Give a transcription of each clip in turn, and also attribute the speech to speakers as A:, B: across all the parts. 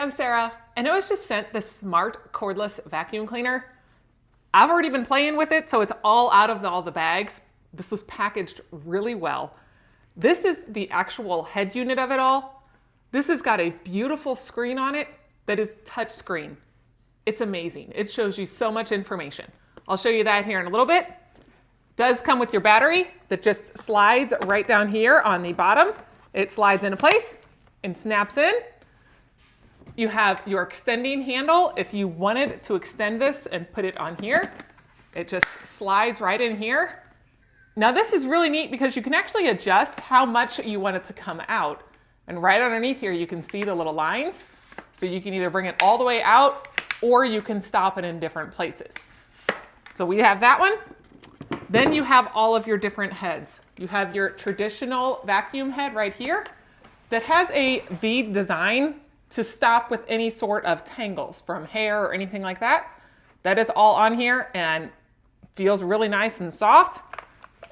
A: I'm Sarah, and I was just sent the smart cordless vacuum cleaner. I've already been playing with it, so it's all out of all the bags. This was packaged really well. This is the actual head unit of it all. This has got a beautiful screen on it that is touch screen. It's amazing. It shows you so much information. I'll show you that here in a little bit. Does come with your battery that just slides right down here on the bottom. It slides into place and snaps in. You have your extending handle. If you wanted to extend this and put it on here, it just slides right in here. Now this is really neat because you can actually adjust how much you want it to come out. And right underneath here, you can see the little lines. So you can either bring it all the way out or you can stop it in different places. So we have that one. Then you have all of your different heads. You have your traditional vacuum head right here that has a V design to stop with any sort of tangles from hair or anything like that. That is all on here and feels really nice and soft.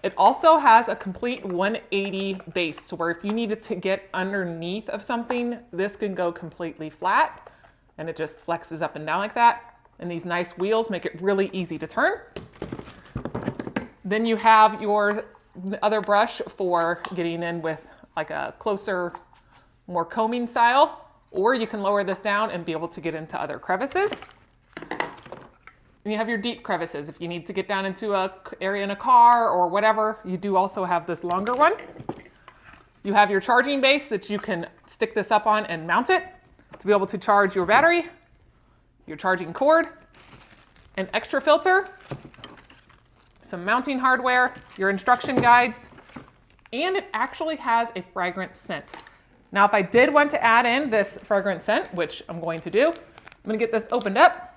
A: It also has a complete 180 base, so where if you needed to get underneath of something, this can go completely flat and it just flexes up and down like that. And these nice wheels make it really easy to turn. Then you have your other brush for getting in with like a closer, more combing style, or you can lower this down and be able to get into other crevices. And you have your deep crevices. If you need to get down into an area in a car or whatever, you do also have this longer one. You have your charging base that you can stick this up on and mount it to be able to charge your battery, your charging cord, an extra filter, some mounting hardware, your instruction guides, and it actually has a fragrance scent. Now, if I did want to add in this fragrance scent, which I'm going to do, I'm going to get this opened up.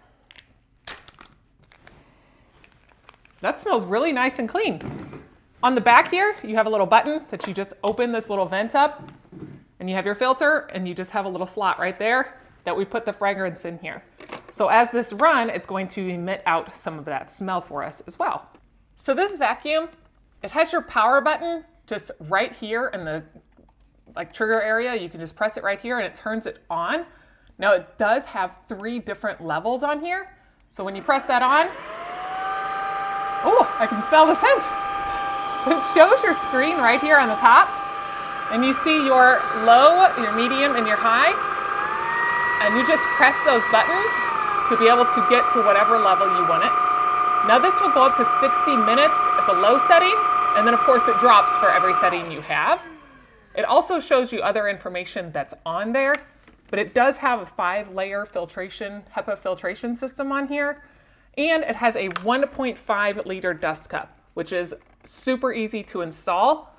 A: That smells really nice and clean. On the back here, you have a little button that you just open this little vent up, and you have your filter, and you just have a little slot right there that we put the fragrance in here. So as this runs, it's going to emit out some of that smell for us as well. So this vacuum, it has your power button just right here in the trigger area. You can just press it right here and it turns it on. Now it does have 3 different levels on here. So when you press that on, oh, I can smell the scent. It shows your screen right here on the top. And you see your low, your medium, and your high. And you just press those buttons to be able to get to whatever level you want it. Now this will go up to 60 minutes at the low setting. And then of course it drops for every setting you have. It also shows you other information that's on there, but it does have a 5-layer filtration, HEPA filtration system on here. And it has a 1.5 liter dust cup, which is super easy to install.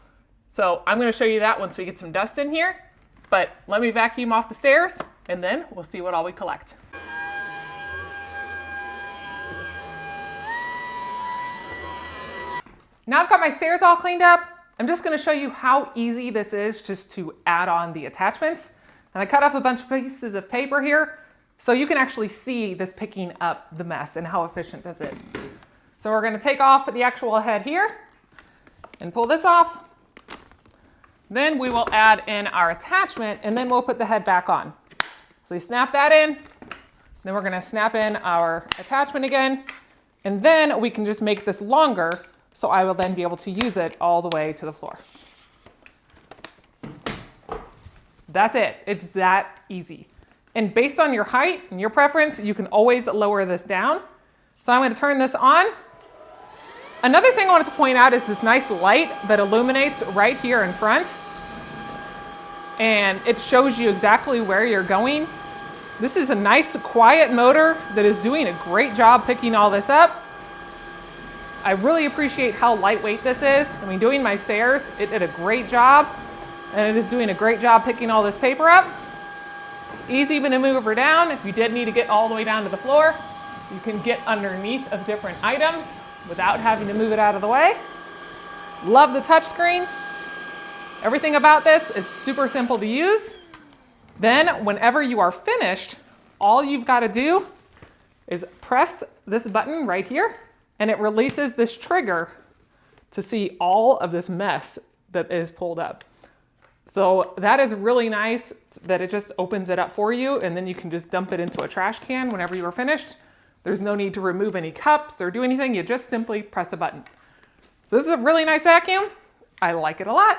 A: So I'm going to show you that once we get some dust in here, but let me vacuum off the stairs and then we'll see what all we collect. Now I've got my stairs all cleaned up. I'm just going to show you how easy this is just to add on the attachments. And I cut up a bunch of pieces of paper here so you can actually see this picking up the mess and how efficient this is. So we're going to take off the actual head here and pull this off. Then we will add in our attachment and then we'll put the head back on. So you snap that in, then we're going to snap in our attachment again, and then we can just make this longer. So I will then be able to use it all the way to the floor. That's it. It's that easy. And based on your height and your preference, you can always lower this down. So I'm going to turn this on. Another thing I wanted to point out is this nice light that illuminates right here in front. And it shows you exactly where you're going. This is a nice quiet motor that is doing a great job picking all this up. I really appreciate how lightweight this is. I mean, doing my stairs, it did a great job, and it is doing a great job picking all this paper up. It's easy to move her down. If you did need to get all the way down to the floor, you can get underneath of different items without having to move it out of the way. Love the touch screen. Everything about this is super simple to use. Then, whenever you are finished, all you've got to do is press this button right here, and it releases this trigger to see all of this mess that is pulled up. So that is really nice that it just opens it up for you, and then you can just dump it into a trash can whenever you are finished. There's no need to remove any cups or do anything. You just simply press a button. So this is a really nice vacuum. I like it a lot.